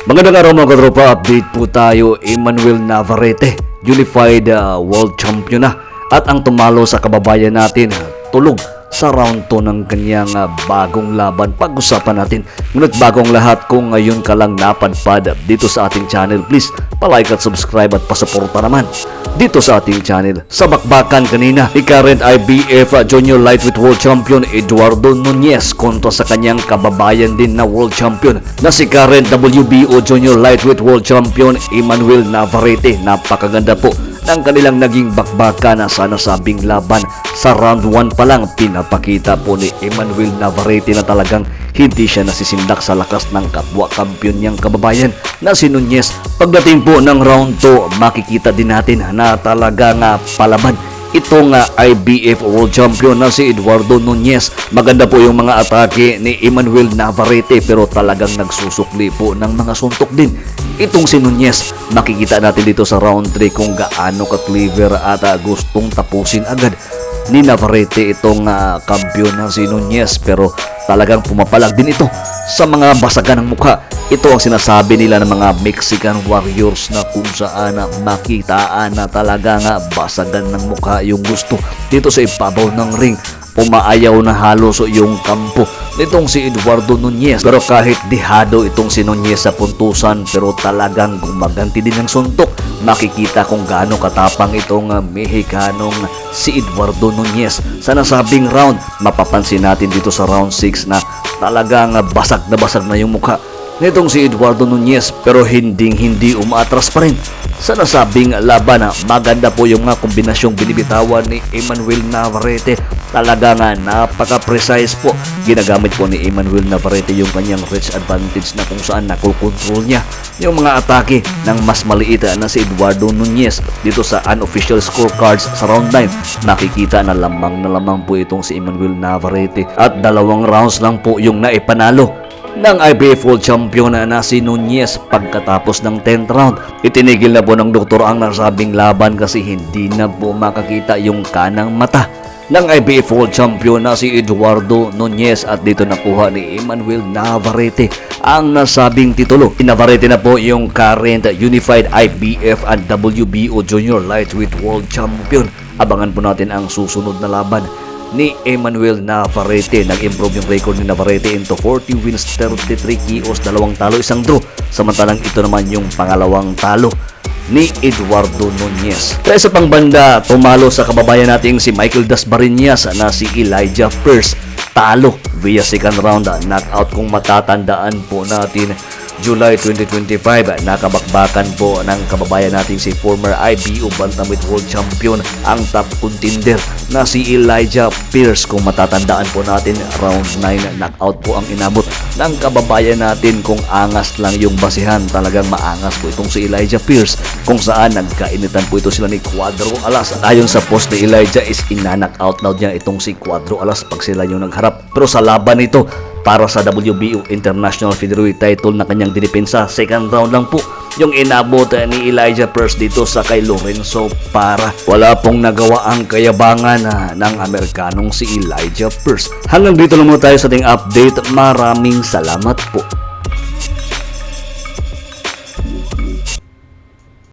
Magandang araw mga katropa, update po tayo. Emmanuel Navarrete, Unified World Champion na, at ang tumalo sa kababayan natin, tulog sa round 2 ng kanyang bagong laban. Pag-usapan natin. Ngunit bagong lahat, kung ngayon ka lang napadpad dito sa ating channel, please palike at subscribe at pasuporta naman dito sa ating channel. Sa bakbakan kanina ni current IBF Junior Lightweight World Champion Eduardo Nunez kontra sa kanyang kababayan din na World Champion na si current WBO Junior Lightweight World Champion Emmanuel Navarrete. Napakaganda po ng kanilang naging bakbakan sa nasabing laban. Sa round 1 pa lang, pinapakita po ni Emmanuel Navarrete na talagang hindi siya nasisindak sa lakas ng kapwa kampiyon niyang kababayan na si Nunez. Pagdating po ng round 2, makikita din natin na talagang palaban itong IBF World Champion na si Eduardo Nunez. Maganda po yung mga atake ni Emmanuel Navarrete, pero talagang nagsusukli po ng mga suntok din itong si Nunez. Makikita natin dito sa round 3 kung gaano ka-clever at gustong tapusin agad ni Navarrete itong kampiyon na si Nunez, pero talagang pumapalag din ito sa mga basagan ng mukha. Ito ang sinasabi nila ng mga Mexican warriors na kung saan makitaan na talaga basagan ng mukha yung gusto dito sa ibabaw ng ring. Pumaayaw na halos yung kampo nitong si Eduardo Nunez, pero kahit dihado itong si Nunez sa puntusan, pero talagang gumaganti din ng suntok. Makikita kung gaano katapang itong Mexicanong si Eduardo Nunez sa nasabing round. Mapapansin natin dito sa round 6 na talagang basag na yung mukha nitong si Eduardo Nunez, pero hindi umaatras pa rin sa nasabing laban. Maganda po yung mga kombinasyong binibitawan ni Emmanuel Navarrete. Talaga napaka-precise po. Ginagamit po ni Emmanuel Navarrete yung kanyang reach advantage na kung saan nakukontrol niya yung mga atake ng mas maliit na si Eduardo Nunez. Dito sa unofficial scorecards sa round 9, nakikita na lamang po itong si Emmanuel Navarrete, at 2 rounds lang po yung naipanalo ng IBF World Champion na si Nunez. Pagkatapos ng 10th round, itinigil na po ng doktor ang nasabing laban kasi hindi na po makakita yung kanang mata ng IBF World Champion na si Eduardo Nunez, at dito nakuha ni Emmanuel Navarrete ang nasabing titulo. Navarrete na po yung current Unified IBF and WBO Junior Lightweight World Champion. Abangan po natin ang susunod na laban ni Emmanuel Navarrete. Nag-improve yung record ni Navarrete into 40 wins, 33 KOs, 2 talo, 1 draw. Samantalang ito naman yung pangalawang talo ni Eduardo Nunez. Kaya sa pangbanda, tumalo sa kababayan nating si Michael Dasmariñas na si Elijah Pearce. Talo via second round knockout. Kung matatandaan po natin, July 2025, nakabakbakan po ng kababayan natin si former IBO Bantamweight World Champion, ang top contender na si Elijah Pearce. Kung matatandaan po natin, round 9 knockout po ang inabot ng kababayan natin. Kung angas lang yung basihan, talagang maangas po itong si Elijah Pearce, kung saan nagkainitan po ito sila ni Cuadro Alas. Ayon sa post ni Elijah, is ina-knockout daw niya itong si Cuadro Alas pag sila yung nagharap. Pero sa laban nito para sa WBO International Featherweight title na kanyang dinipensa, second round lang po yung inabot ni Elijah Pearce dito sa kay Lorenzo Parra. Wala pong nagawa ang kayabangan ng Amerikanong si Elijah Pearce. Hanggang dito lang muna tayo sa ating update. Maraming salamat po.